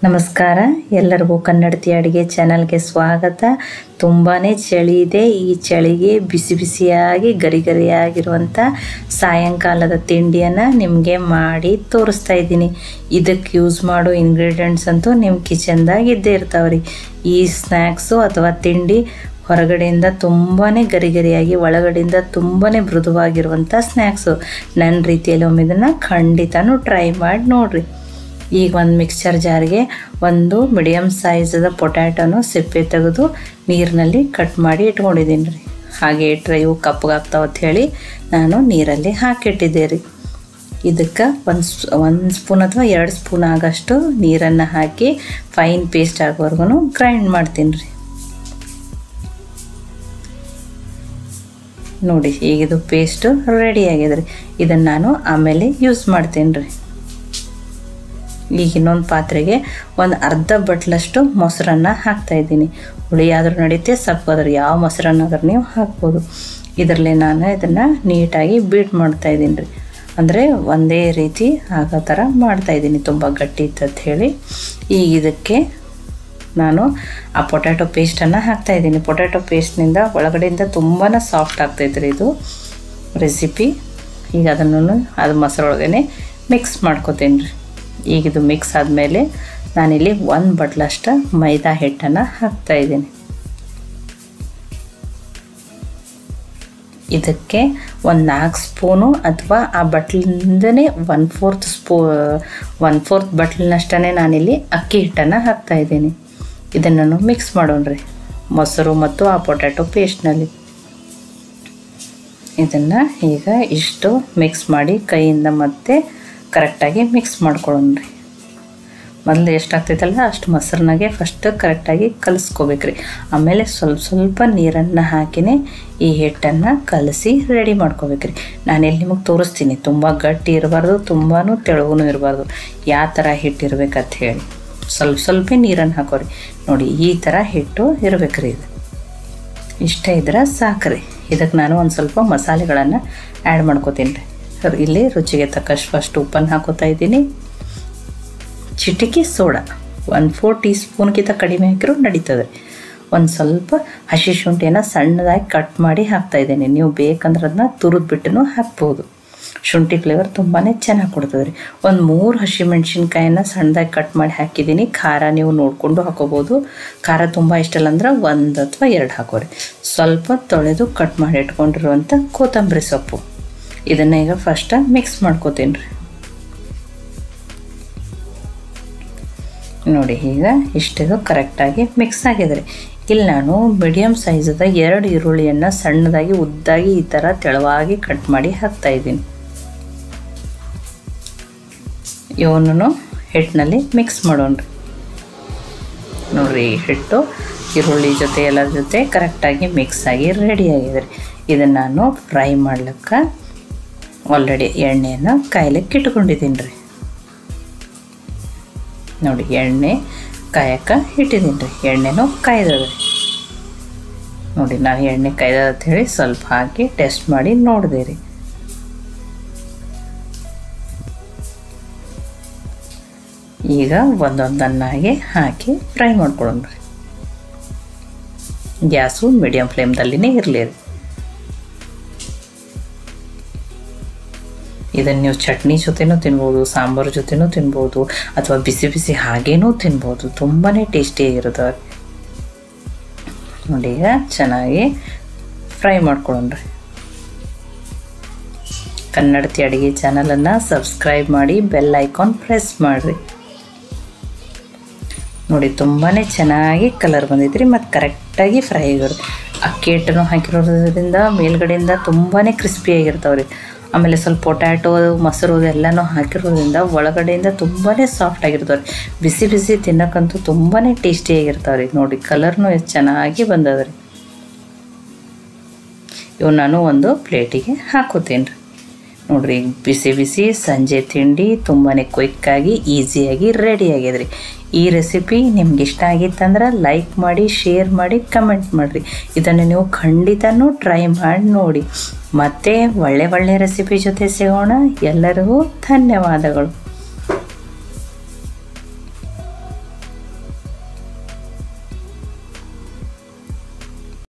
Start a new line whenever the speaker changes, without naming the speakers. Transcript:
ನಮಸ್ಕಾರ, ಎಲ್ಲರಿಗೂ ಕನ್ನಡತಿ ಅಡುಗೆ ಚಾನಲ್ಗೆ ಸ್ವಾಗತ. ತುಂಬಾ ಚಳಿ ಇದೆ. ಈ ಚಳಿಗೆ ಬಿಸಿ ಬಿಸಿಯಾಗಿ ಗರಿಗರಿಯಾಗಿರುವಂಥ ಸಾಯಂಕಾಲದ ತಿಂಡಿಯನ್ನು ನಿಮಗೆ ಮಾಡಿ ತೋರಿಸ್ತಾ ಇದ್ದೀನಿ. ಇದಕ್ಕೆ ಯೂಸ್ ಮಾಡೋ ಇಂಗ್ರೀಡಿಯೆಂಟ್ಸ್ ಅಂತೂ ನಿಮ್ಮ ಕಿಚನ್ದಾಗ ಇದ್ದೇ ಇರ್ತಾವ್ರಿ. ಈ ಸ್ನ್ಯಾಕ್ಸು ಅಥವಾ ತಿಂಡಿ ಹೊರಗಡೆಯಿಂದ ತುಂಬಾ ಗರಿಗರಿಯಾಗಿ ಒಳಗಡೆಯಿಂದ ತುಂಬಾ ಮೃದುವಾಗಿರುವಂಥ ಸ್ನ್ಯಾಕ್ಸು. ನನ್ನ ರೀತಿಯಲ್ಲಿ ಒಮ್ಮೆ ಇದನ್ನು ಖಂಡಿತನೂ ಟ್ರೈ ಮಾಡಿ ನೋಡಿರಿ. ಈಗ ಒಂದು ಮಿಕ್ಸ್ಚರ್ ಜಾರ್ಗೆ ಒಂದು ಮೀಡಿಯಮ್ ಸೈಜದ ಪೊಟ್ಯಾಟೊನು ಸಿಪ್ಪೆ ತೆಗೆದು ನೀರಿನಲ್ಲಿ ಕಟ್ ಮಾಡಿ ಇಟ್ಕೊಂಡಿದ್ದೀನಿ ರೀ. ಹಾಗೆ ಇಟ್ಟರೆ ಇವು ಕಪ್ಪಗಾಗ್ತಾವತ್ತು ಹೇಳಿ ನಾನು ನೀರಲ್ಲಿ ಹಾಕಿಟ್ಟಿದ್ದೆ ರೀ. ಇದಕ್ಕೆ ಒಂದು ಸ್ಪೂನ್ ಅಥವಾ 2 ಸ್ಪೂನ್ ಆಗೋಷ್ಟು ನೀರನ್ನು ಹಾಕಿ ಫೈನ್ ಪೇಸ್ಟ್ ಆಗೋವರೆಗೂ ಗ್ರೈಂಡ್ ಮಾಡ್ತೀನಿ ರೀ. ನೋಡಿ, ಈಗಿದು ಪೇಸ್ಟು ರೆಡಿ ಆಗಿದೆ ರೀ. ಇದನ್ನು ನಾನು ಆಮೇಲೆ ಯೂಸ್ ಮಾಡ್ತೀನಿ ರೀ. ಈಗ ಇನ್ನೊಂದು ಪಾತ್ರೆಗೆ ಒಂದು ಅರ್ಧ ಬಟ್ಲಷ್ಟು ಮೊಸರನ್ನು ಹಾಕ್ತಾಯಿದ್ದೀನಿ. ಹುಳಿ ಆದರೂ ನಡೀತೆ, ಸಪ್ಪಗಾದ್ರೆ ಯಾವ ಮೊಸರನ್ನಾದ್ರೂ ನೀವು ಹಾಕ್ಬೋದು. ಇದರಲ್ಲಿ ನಾನು ಇದನ್ನು ನೀಟಾಗಿ ಬೀಟ್ ಮಾಡ್ತಾಯಿದ್ದೀನಿ ರೀ. ಅಂದರೆ ಒಂದೇ ರೀತಿ ಆಗೋ ಥರ ಮಾಡ್ತಾಯಿದ್ದೀನಿ, ತುಂಬ ಗಟ್ಟಿ ಇತ್ತಂತ ಹೇಳಿ. ಈಗ ಇದಕ್ಕೆ ನಾನು ಆ ಪೊಟ್ಯಾಟೊ ಪೇಸ್ಟನ್ನು ಹಾಕ್ತಾಯಿದ್ದೀನಿ. ಪೊಟ್ಯಾಟೊ ಪೇಸ್ಟ್ನಿಂದ ಒಳಗಡೆಯಿಂದ ತುಂಬಾ ಸಾಫ್ಟ್ ಆಗ್ತೈತೆ ರೀ ಇದು ರೆಸಿಪಿ. ಈಗ ಅದನ್ನು ಅದು ಮೊಸರೊಳಗೇ ಮಿಕ್ಸ್ ಮಾಡ್ಕೊತೀನಿ ರೀ. ಈಗಿದು ಮಿಕ್ಸ್ ಆದಮೇಲೆ ನಾನಿಲ್ಲಿ 1 ಬಟ್ಲಷ್ಟು ಮೈದಾ ಹಿಟ್ಟನ್ನು ಹಾಕ್ತಾಯಿದ್ದೀನಿ. ಇದಕ್ಕೆ ಒಂದು 4 ಸ್ಪೂನು ಅಥವಾ ಆ ಬಟ್ಲಿಂದನೇ 1/4 ಬಟ್ಲಿನಷ್ಟೇ ನಾನಿಲ್ಲಿ ಅಕ್ಕಿ ಹಿಟ್ಟನ್ನು ಹಾಕ್ತಾಯಿದ್ದೀನಿ. ಇದನ್ನು ಮಿಕ್ಸ್ ಮಾಡೋಣ್ರಿ ಮೊಸರು ಮತ್ತು ಆ ಪೊಟ್ಯಾಟೊ ಪೇಸ್ಟ್ನಲ್ಲಿ. ಇದನ್ನು ಈಗ ಇಷ್ಟು ಮಿಕ್ಸ್ ಮಾಡಿ ಕೈಯಿಂದ ಮತ್ತೆ ಕರೆಕ್ಟಾಗಿ ಮಿಕ್ಸ್ ಮಾಡ್ಕೊಳ್ಳೋಣ್ರಿ. ಮೊದಲು ಎಷ್ಟಾಗ್ತೈತಲ್ಲ ಅಷ್ಟು ಮೊಸರನ್ನಾಗೆ ಫಸ್ಟ್ ಕರೆಕ್ಟಾಗಿ ಕಲಿಸ್ಕೋಬೇಕ್ರಿ. ಆಮೇಲೆ ಸ್ವಲ್ಪ ನೀರನ್ನು ಹಾಕಿನೇ ಈ ಹಿಟ್ಟನ್ನು ಕಲಸಿ ರೆಡಿ ಮಾಡ್ಕೋಬೇಕ್ರಿ. ನಾನೆಲ್ಲಿ ನಿಮಗೆ ತೋರಿಸ್ತೀನಿ. ತುಂಬ ಗಟ್ಟಿ ಇರಬಾರ್ದು, ತುಂಬಾ ತೆಳುಗೂ ಇರಬಾರ್ದು, ಯಾವ ಥರ ಹಿಟ್ಟು ಇರ್ಬೇಕಂತ ಹೇಳಿ. ಸ್ವಲ್ಪ ನೀರನ್ನು ಹಾಕೋರಿ. ನೋಡಿ, ಈ ಥರ ಹಿಟ್ಟು ಇರಬೇಕ್ರಿ. ಇದು ಇಷ್ಟ ಇದ್ರೆ ಸಾಕ್ರಿ. ಇದಕ್ಕೆ ನಾನು ಒಂದು ಸ್ವಲ್ಪ ಮಸಾಲೆಗಳನ್ನು ಆ್ಯಡ್ ಮಾಡ್ಕೋತೀನಿ ರೀ. ಇಲ್ಲಿ ರುಚಿಗೆ ತಕ್ಕಷ್ಟು ಫಸ್ಟ್ ಉಪ್ಪನ್ನು ಹಾಕೋತಾ ಇದ್ದೀನಿ. ಚಿಟಿಕೆ ಸೋಡಾ 1/4 ಟೀ ಸ್ಪೂನ್ಗಿಂತ ಕಡಿಮೆ ಹಾಕಿರೂ ನಡೀತದೆ. ಒಂದು ಸ್ವಲ್ಪ ಹಸಿ ಶುಂಠಿಯನ್ನು ಸಣ್ಣದಾಗಿ ಕಟ್ ಮಾಡಿ ಹಾಕ್ತಾಯಿದ್ದೀನಿ. ನೀವು ಬೇಕಂದ್ರೆ ಅದನ್ನ ತುರಿದ್ಬಿಟ್ಟು ಹಾಕ್ಬೋದು. ಶುಂಠಿ ಫ್ಲೇವರ್ ತುಂಬಾ ಚೆನ್ನಾಗಿ ಕೊಡ್ತದೆ ರೀ. ಒಂದು 3 ಹಸಿಮೆಣ್ಸಿನ್ಕಾಯನ್ನು ಸಣ್ಣದಾಗಿ ಕಟ್ ಮಾಡಿ ಹಾಕಿದ್ದೀನಿ. ಖಾರ ನೀವು ನೋಡಿಕೊಂಡು ಹಾಕೋಬೋದು. ಖಾರ ತುಂಬ ಇಷ್ಟಲ್ಲ ಅಂದ್ರೆ 1 ಅಥವಾ 2 ಹಾಕೋರಿ. ಸ್ವಲ್ಪ ತೊಳೆದು ಕಟ್ ಮಾಡಿ ಇಟ್ಕೊಂಡಿರುವಂಥ ಕೊತ್ತಂಬರಿ ಸೊಪ್ಪು. ಇದನ್ನು ಈಗ ಫಸ್ಟ್ ಮಿಕ್ಸ್ ಮಾಡ್ಕೋತೀನಿ ರೀ. ನೋಡಿ, ಈಗ ಇಷ್ಟಿದು ಕರೆಕ್ಟಾಗಿ ಮಿಕ್ಸ್ ಆಗಿದೆ ರೀ. ಇಲ್ಲಿ ನಾನು ಮೀಡಿಯಮ್ ಸೈಜದ 2 ಈರುಳ್ಳಿಯನ್ನು ಸಣ್ಣದಾಗಿ ಉದ್ದಾಗಿ ಈ ಥರ ತೆಳುವಾಗಿ ಕಟ್ ಮಾಡಿ ಹಾಕ್ತಾಯಿದ್ದೀನಿ. ಇವನು ಹಿಟ್ಟಿನಲ್ಲಿ ಮಿಕ್ಸ್ ಮಾಡೋಣ್ರಿ. ನೋಡಿರಿ, ಹಿಟ್ಟು ಈರುಳ್ಳಿ ಜೊತೆ ಎಲ್ಲರ ಜೊತೆ ಕರೆಕ್ಟಾಗಿ ಮಿಕ್ಸ್ ಆಗಿ ರೆಡಿಯಾಗಿದೆ ರೀ. ಇದನ್ನು ನಾನು ಫ್ರೈ ಮಾಡ್ಲಿಕ್ಕೆ ಆಲ್ರೆಡಿ ಎಣ್ಣೆಯನ್ನು ಕಾಯ್ಲಿಕ್ಕೆ ಇಟ್ಕೊಂಡಿದ್ದೀನಿ ರೀ. ನೋಡಿ, ಎಣ್ಣೆ ಕಾಯಕ್ಕೆ ಇಟ್ಟಿದ್ದೀನಿ ರೀ. ಎಣ್ಣೆನೂ ಕಾಯ್ದದ. ನೋಡಿ, ನಾನು ಎಣ್ಣೆ ಕಾಯ್ದದ ಅಂತ ಹೇಳಿ ಸ್ವಲ್ಪ ಹಾಕಿ ಟೆಸ್ಟ್ ಮಾಡಿ ನೋಡಿದೆ ರೀ. ಈಗ ಒಂದೊಂದನ್ನಾಗಿ ಹಾಕಿ ಫ್ರೈ ಮಾಡ್ಕೊಳ್ಳೋಣ ರೀ. ಗ್ಯಾಸು ಮೀಡಿಯಮ್ ಫ್ಲೇಮ್ದಲ್ಲಿನೇ ಇರಲಿ ರೀ. ಇದನ್ನು ನೀವು ಚಟ್ನಿ ಜೊತೆನೂ ತಿನ್ಬೋದು, ಸಾಂಬಾರು ಜೊತೆನೂ ತಿನ್ಬೋದು, ಅಥವಾ ಬಿಸಿ ಬಿಸಿ ಹಾಗೇನೂ ತಿನ್ಬೋದು. ತುಂಬಾ ಟೇಸ್ಟಿಯಾಗಿರುತ್ತೆ. ನೋಡಿ, ಈಗ ಚೆನ್ನಾಗಿ ಫ್ರೈ ಮಾಡ್ಕೊಳ್ಳೋಣ್ರಿ. ಕನ್ನಡತಿ ಅಡುಗೆ ಚಾನಲನ್ನು ಸಬ್ಸ್ಕ್ರೈಬ್ ಮಾಡಿ, ಬೆಲ್ ಐಕಾನ್ ಪ್ರೆಸ್ ಮಾಡಿರಿ. ನೋಡಿ, ತುಂಬಾ ಚೆನ್ನಾಗಿ ಕಲರ್ ಬಂದಿದ್ರಿ ಮತ್ತು ಕರೆಕ್ಟಾಗಿ ಫ್ರೈ ಆಗಿರೋದು. ಅಕ್ಕಿ ಹಿಟ್ಟನ್ನು ಹಾಕಿರೋದ್ರಿಂದ ಮೇಲ್ಗಡೆಯಿಂದ ತುಂಬಾ ಕ್ರಿಸ್ಪಿಯಾಗಿರ್ತಾವೆ ರೀ. ಆಮೇಲೆ ಸ್ವಲ್ಪ ಪೊಟ್ಯಾಟೊ ಮೊಸರು ಎಲ್ಲನೂ ಹಾಕಿರೋದ್ರಿಂದ ಒಳಗಡೆಯಿಂದ ತುಂಬಾ ಸಾಫ್ಟಾಗಿರ್ತಾವೆ ರೀ. ಬಿಸಿ ಬಿಸಿ ತಿನ್ನೋಕ್ಕಂತೂ ತುಂಬಾ ಟೇಸ್ಟಿಯಾಗಿರ್ತಾವೆ ರೀ. ನೋಡಿ, ಕಲರ್ನೂ ಎಷ್ಟು ಚೆನ್ನಾಗಿ ಬಂದದ ರೀ. ಇವು ನಾನು ಒಂದು ಪ್ಲೇಟಿಗೆ ಹಾಕೋತೀನಿ ರೀ. ನೋಡಿರಿ, ಬಿಸಿ ಬಿಸಿ ಸಂಜೆ ತಿಂಡಿ ತುಂಬಾ ಕ್ವಿಕ್ಕಾಗಿ ಈಸಿಯಾಗಿ ರೆಡಿಯಾಗಿದೆ ರೀ. ಈ ರೆಸಿಪಿ ನಿಮ್ಗೆ ಇಷ್ಟ ಆಗಿತ್ತಂದ್ರೆ ಲೈಕ್ ಮಾಡಿ, ಶೇರ್ ಮಾಡಿ, ಕಮೆಂಟ್ ಮಾಡಿರಿ. ಇದನ್ನು ನೀವು ಖಂಡಿತನೂ ಟ್ರೈ ಮಾಡಿ ನೋಡಿ. ಮತ್ತೆ ಒಳ್ಳೆ ರೆಸಿಪಿ ಜೊತೆ ಸಿಗೋಣ. ಎಲ್ಲರಿಗೂ ಧನ್ಯವಾದಗಳು.